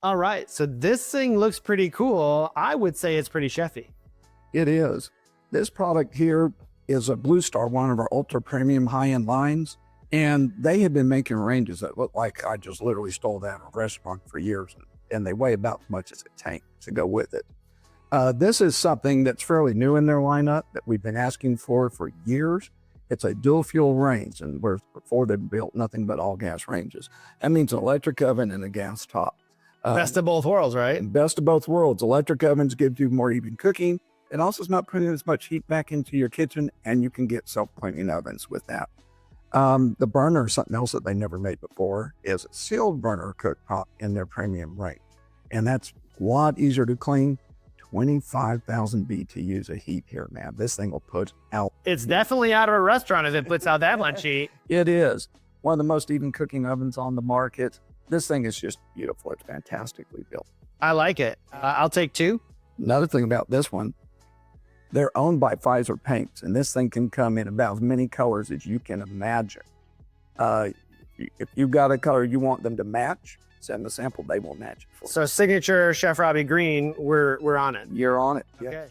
All right, so this thing looks pretty cool. I would say it's pretty chefy. It is. This product here is a BlueStar, one of our ultra premium high-end lines. And they have been making ranges that look like I just literally stole that at a restaurant for years. And they weigh about as much as a tank to go with it. This is something that's fairly new in their lineup that we've been asking for years. It's a dual fuel range, and where before they built nothing but all gas ranges. That means an electric oven and a gas top. Best of both worlds, right? Best of both worlds. Electric ovens give you more even cooking. It also is not putting as much heat back into your kitchen, and you can get self-cleaning ovens with that. The burner, something else that they never made before, is a sealed burner cooktop in their premium range. And that's a lot easier to clean. 25,000 BTUs of heat here, man. This thing will put out. It's definitely out of a restaurant if it puts out that much heat. It is. One of the most even cooking ovens on the market. This thing is just beautiful. It's fantastically built. I like it. I'll take 2. Another thing about this one, they're owned by Pfizer Paints, and this thing can come in about as many colors as you can imagine. If you've got a color you want them to match, send the sample, they will match it for you. So signature Chef Robbie Green, we're on it. You're on it. Okay.